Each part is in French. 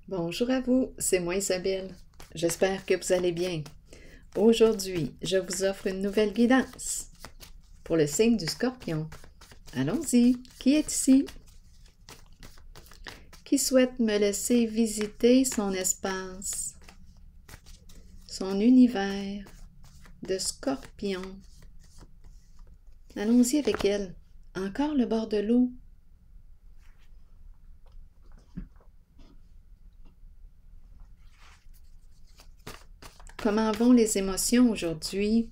Bonjour à vous, c'est moi Isabelle. J'espère que vous allez bien. Aujourd'hui, je vous offre une nouvelle guidance pour le signe du Scorpion. Allons-y, qui est ici? Qui souhaite me laisser visiter son espace, son univers de Scorpion? Allons-y avec elle. Encore le bord de l'eau. Comment vont les émotions aujourd'hui?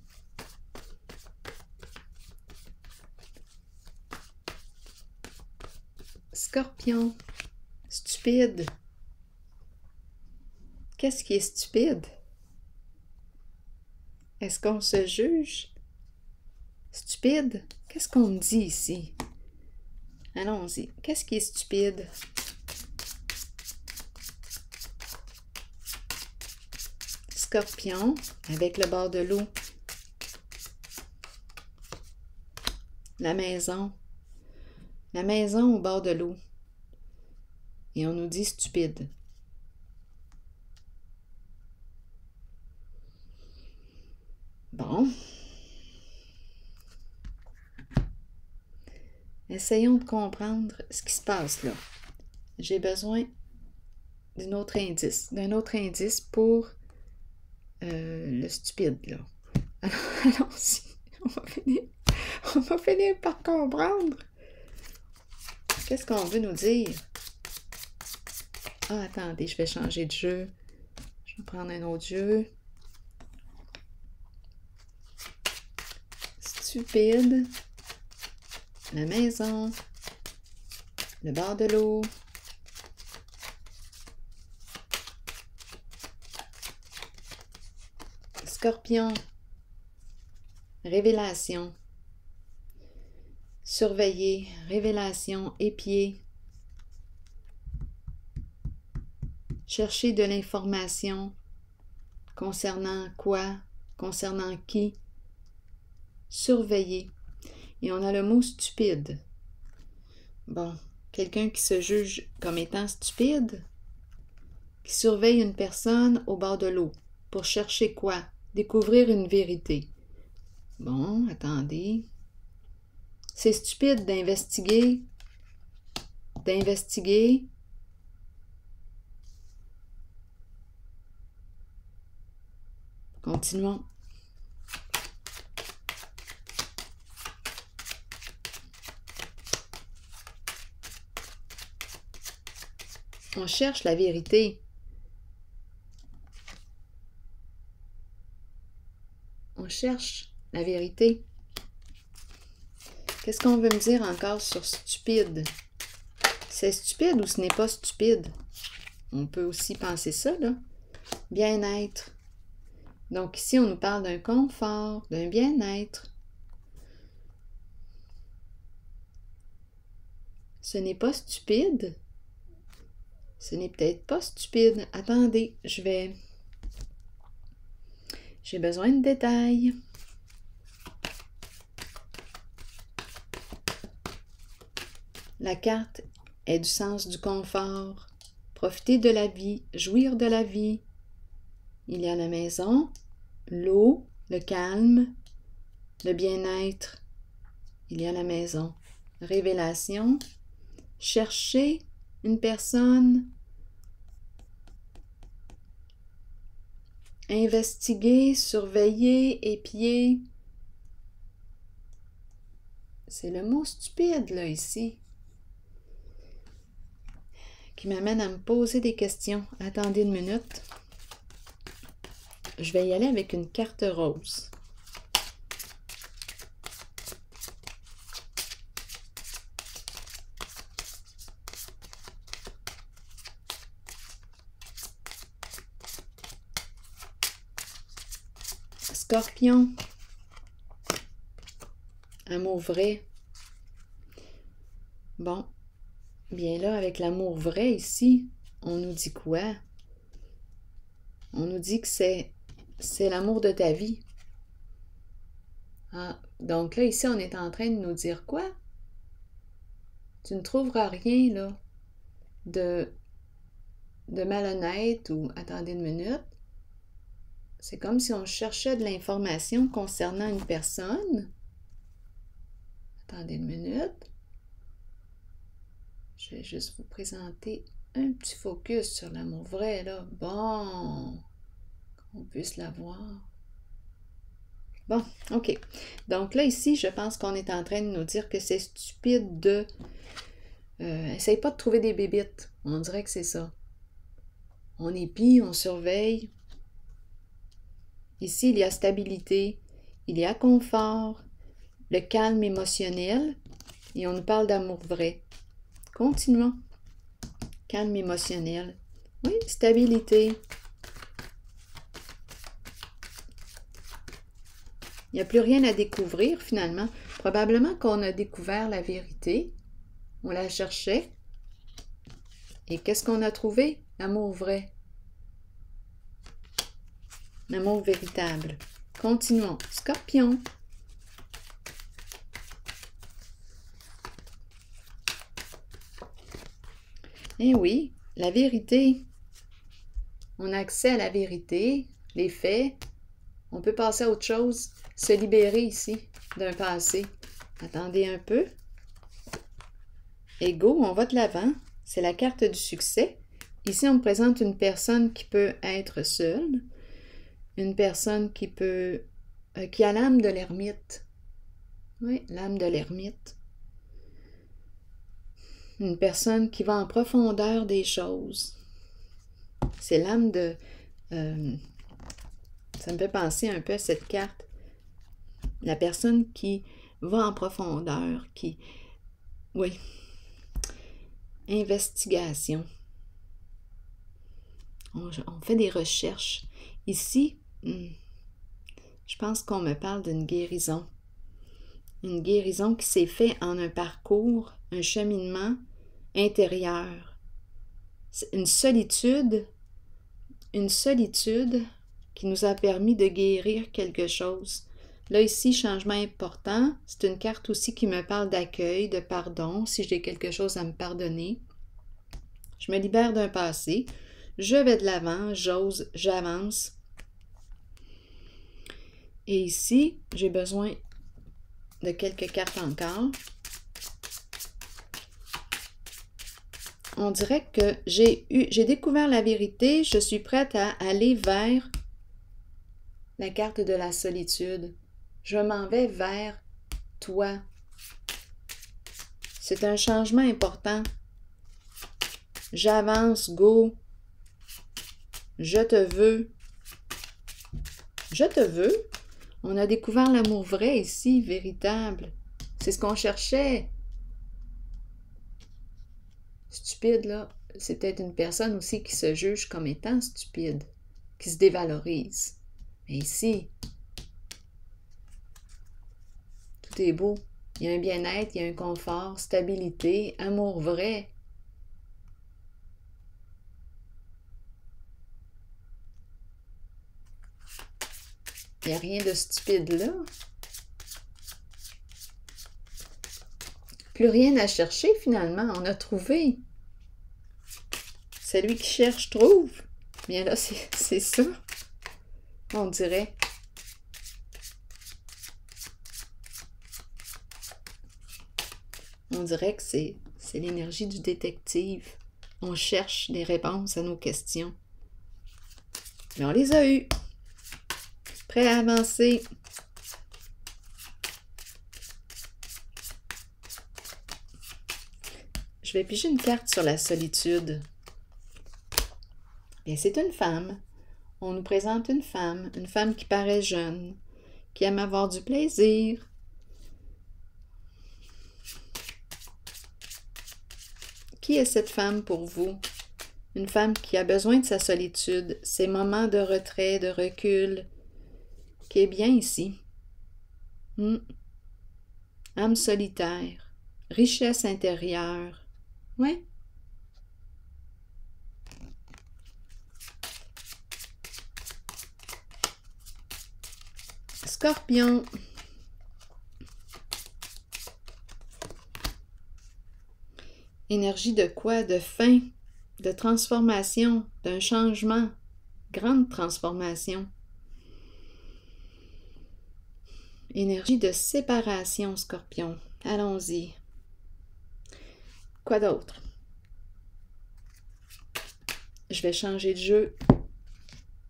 Scorpion, stupide. Qu'est-ce qui est stupide? Est-ce qu'on se juge? Stupide? Qu'est-ce qu'on me dit ici? Allons-y. Qu'est-ce qui est stupide? Scorpion, avec le bord de l'eau. La maison. La maison au bord de l'eau. Et on nous dit stupide. Bon. Essayons de comprendre ce qui se passe là. J'ai besoin d'un autre indice pour le stupide là. Allons-y, on va finir par comprendre. Qu'est-ce qu'on veut nous dire? Ah, attendez, je vais changer de jeu. Je vais prendre un autre jeu. Stupide. La maison. Le bord de l'eau. Scorpion. Révélation. Surveiller. Révélation. Épier. Chercher de l'information. Concernant quoi? Concernant qui? Surveiller. Et on a le mot stupide. Bon, quelqu'un qui se juge comme étant stupide, qui surveille une personne au bord de l'eau. Pour chercher quoi? Découvrir une vérité. Bon, attendez. C'est stupide d'investiguer. Continuons. On cherche la vérité. On cherche la vérité. Qu'est-ce qu'on veut me dire encore sur stupide? C'est stupide ou ce n'est pas stupide? On peut aussi penser ça, là. Bien-être. Donc ici, on nous parle d'un confort, d'un bien-être. Ce n'est pas stupide. Ce n'est peut-être pas stupide. Attendez, j'ai besoin de détails. La carte est du sens du confort. Profiter de la vie, jouir de la vie. Il y a la maison, l'eau, le calme, le bien-être. Il y a la maison. Révélation. Chercher une personne. Investiguer, surveiller, épier. C'est le mot stupide, là, ici, qui m'amène à me poser des questions. Attendez une minute. Je vais y aller avec une carte rose. Scorpion. Amour vrai. Bon. Bien là, avec l'amour vrai ici, on nous dit quoi? On nous dit que c'est l'amour de ta vie. Ah, donc là, ici, on est en train de nous dire quoi? Tu ne trouveras rien, là, de de malhonnête ou... Attendez une minute. C'est comme si on cherchait de l'information concernant une personne. Attendez une minute. Je vais juste vous présenter un petit focus sur l'amour vrai, là. Bon, qu'on puisse la voir. Bon, OK. Donc là, ici, je pense qu'on est en train de nous dire que c'est stupide de... essaye pas de trouver des bébites. On dirait que c'est ça. On épie, on surveille. Ici, il y a stabilité, il y a confort, le calme émotionnel, et on nous parle d'amour vrai. Continuons. Calme émotionnel. Oui, stabilité. Il n'y a plus rien à découvrir finalement. Probablement qu'on a découvert la vérité. On la cherchait. Et qu'est-ce qu'on a trouvé? L'amour vrai. L'amour véritable. Continuons. Scorpion. Eh oui, la vérité. On a accès à la vérité, les faits. On peut passer à autre chose, se libérer ici d'un passé. Attendez un peu. Et go, on va de l'avant. C'est la carte du succès. Ici, on me présente une personne qui peut être seule. Une personne qui a l'âme de l'ermite. Oui, l'âme de l'ermite. Une personne qui va en profondeur des choses. C'est l'âme de... ça me fait penser un peu à cette carte. La personne qui va en profondeur, qui... Oui. Investigation. On fait des recherches. Ici, je pense qu'on me parle d'une guérison. Une guérison qui s'est faite en un parcours, un cheminement intérieur. Une solitude qui nous a permis de guérir quelque chose. Là, ici, changement important. C'est une carte aussi qui me parle d'accueil, de pardon, si j'ai quelque chose à me pardonner. Je me libère d'un passé. Je vais de l'avant, j'ose, j'avance. Et ici, j'ai besoin de quelques cartes encore. On dirait que j'ai découvert la vérité, je suis prête à aller vers la carte de la solitude. Je m'en vais vers toi. C'est un changement important. J'avance, go. Je te veux. Je te veux. On a découvert l'amour vrai ici, véritable. C'est ce qu'on cherchait. Stupide, là, c'est peut-être une personne aussi qui se juge comme étant stupide, qui se dévalorise. Mais ici, tout est beau. Il y a un bien-être, il y a un confort, stabilité, amour vrai. Il n'y a rien de stupide là. Plus rien à chercher finalement, on a trouvé. Celui qui cherche trouve. Bien là, c'est ça, on dirait. On dirait que c'est l'énergie du détective. On cherche des réponses à nos questions. Mais on les a eues. Prêt à avancer. Je vais piger une carte sur la solitude. Bien, c'est une femme. On nous présente une femme qui paraît jeune, qui aime avoir du plaisir. Qui est cette femme pour vous? Une femme qui a besoin de sa solitude, ses moments de retrait, de recul, qui est bien ici. Âme solitaire, richesse intérieure. Oui. Scorpion. Énergie de quoi? De faim, de transformation, d'un changement, grande transformation. Énergie de séparation, Scorpion. Allons-y. Quoi d'autre? Je vais changer de jeu.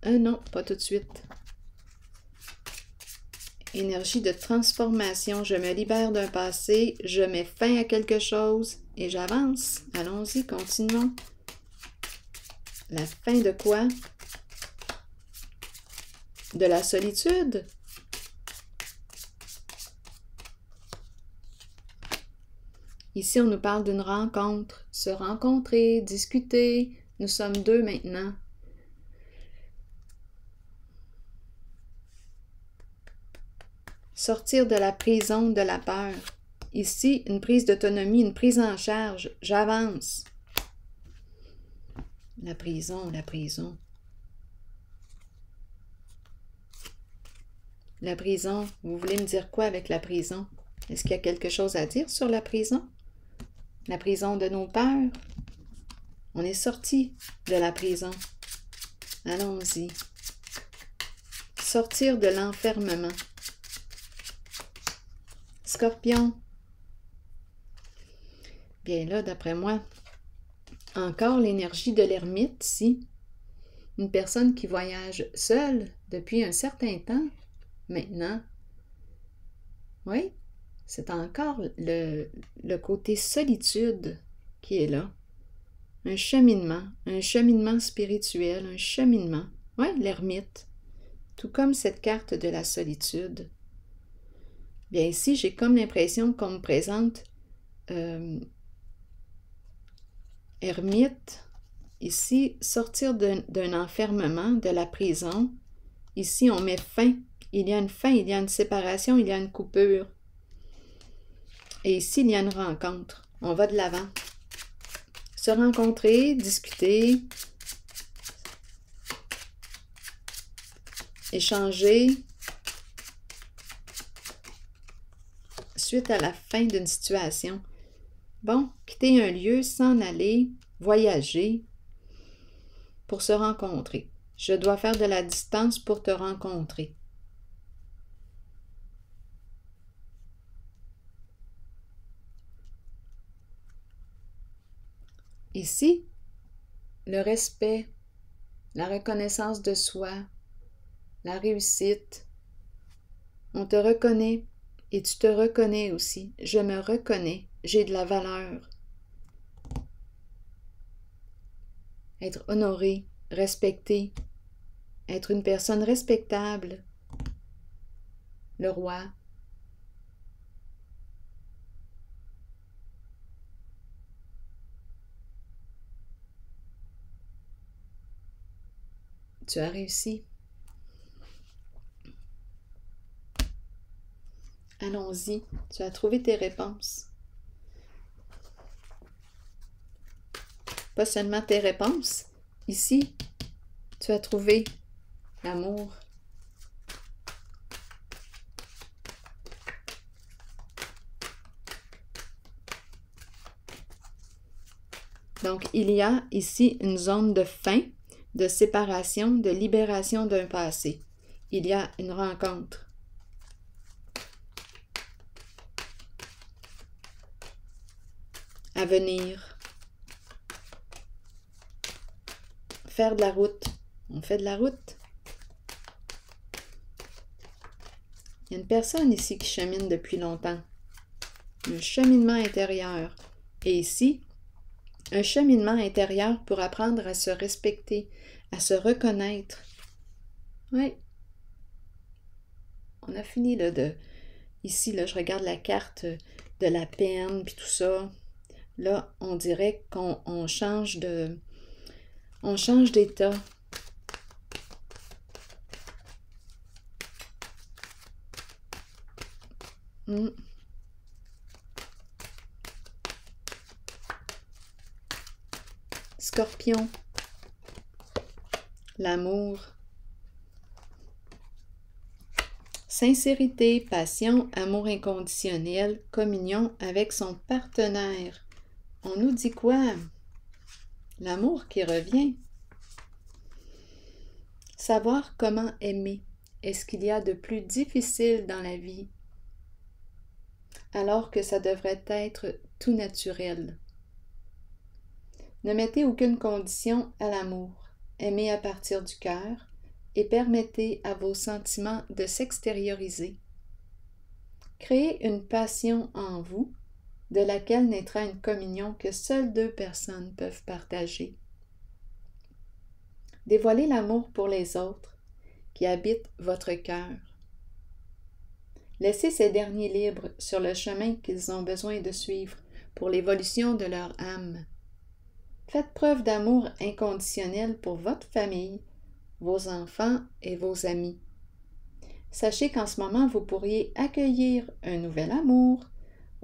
Non, pas tout de suite. Énergie de transformation. Je me libère d'un passé, je mets fin à quelque chose et j'avance. Allons-y, continuons. La fin de quoi? De la solitude? Ici, on nous parle d'une rencontre. Se rencontrer, discuter. Nous sommes deux maintenant. Sortir de la prison de la peur. Ici, une prise d'autonomie, une prise en charge. J'avance. La prison, la prison. La prison, vous voulez me dire quoi avec la prison? Est-ce qu'il y a quelque chose à dire sur la prison? La prison de nos peurs? On est sorti de la prison. Allons-y. Sortir de l'enfermement. Scorpion. Bien là, d'après moi, encore l'énergie de l'ermite ici. Une personne qui voyage seule depuis un certain temps, maintenant. Oui, c'est encore le côté solitude qui est là. Un cheminement spirituel, un cheminement. Oui, l'ermite. Tout comme cette carte de la solitude. Bien ici, j'ai comme l'impression qu'on me présente ermite. Ici, sortir d'un enfermement, de la prison. Ici, on met fin. Il y a une fin, il y a une séparation, il y a une coupure. Et ici, il y a une rencontre. On va de l'avant. Se rencontrer, discuter, échanger, suite à la fin d'une situation. Bon, quitter un lieu, s'en aller, voyager pour se rencontrer. Je dois faire de la distance pour te rencontrer. Ici, le respect, la reconnaissance de soi, la réussite. On te reconnaît et tu te reconnais aussi. Je me reconnais, j'ai de la valeur. Être honoré, respecté, être une personne respectable. Le roi. Tu as réussi. Allons-y, tu as trouvé tes réponses. Pas seulement tes réponses. Ici, tu as trouvé l'amour. Donc, il y a ici une zone de fin, de séparation, de libération d'un passé. Il y a une rencontre. À venir. Faire de la route. On fait de la route. Il y a une personne ici qui chemine depuis longtemps. Un cheminement intérieur. Et ici, un cheminement intérieur pour apprendre à se respecter, à se reconnaître. Oui. On a fini là de... Ici, là, je regarde la carte de la peine, puis tout ça. Là, on dirait qu'on change de... On change d'état. Scorpion. L'amour. Sincérité, passion, amour inconditionnel, communion avec son partenaire. On nous dit quoi? L'amour qui revient. Savoir comment aimer est ce qu'il y a de plus difficile dans la vie, alors que ça devrait être tout naturel. Ne mettez aucune condition à l'amour. Aimez à partir du cœur et permettez à vos sentiments de s'extérioriser. Créez une passion en vous, de laquelle naîtra une communion que seules deux personnes peuvent partager. Dévoilez l'amour pour les autres qui habitent votre cœur. Laissez ces derniers libres sur le chemin qu'ils ont besoin de suivre pour l'évolution de leur âme. Faites preuve d'amour inconditionnel pour votre famille, vos enfants et vos amis. Sachez qu'en ce moment, vous pourriez accueillir un nouvel amour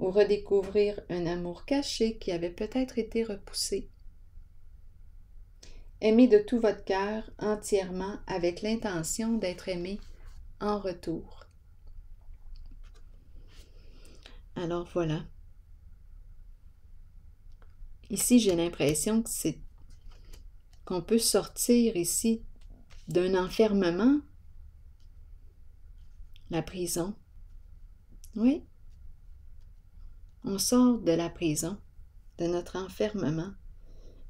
ou redécouvrir un amour caché qui avait peut-être été repoussé. Aimez de tout votre cœur entièrement avec l'intention d'être aimé en retour. Alors voilà. Ici, j'ai l'impression que qu'on peut sortir ici d'un enfermement, la prison. Oui, on sort de la prison, de notre enfermement,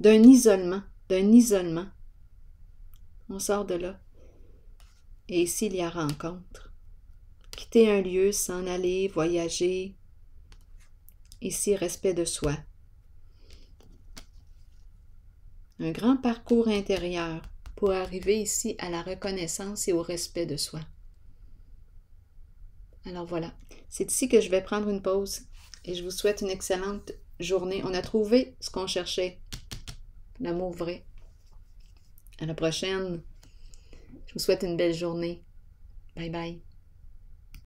d'un isolement. On sort de là. Et ici, il y a rencontre. Quitter un lieu, s'en aller, voyager. Ici, respect de soi. Un grand parcours intérieur pour arriver ici à la reconnaissance et au respect de soi. Alors voilà, c'est ici que je vais prendre une pause et je vous souhaite une excellente journée. On a trouvé ce qu'on cherchait, l'amour vrai. À la prochaine. Je vous souhaite une belle journée. Bye bye.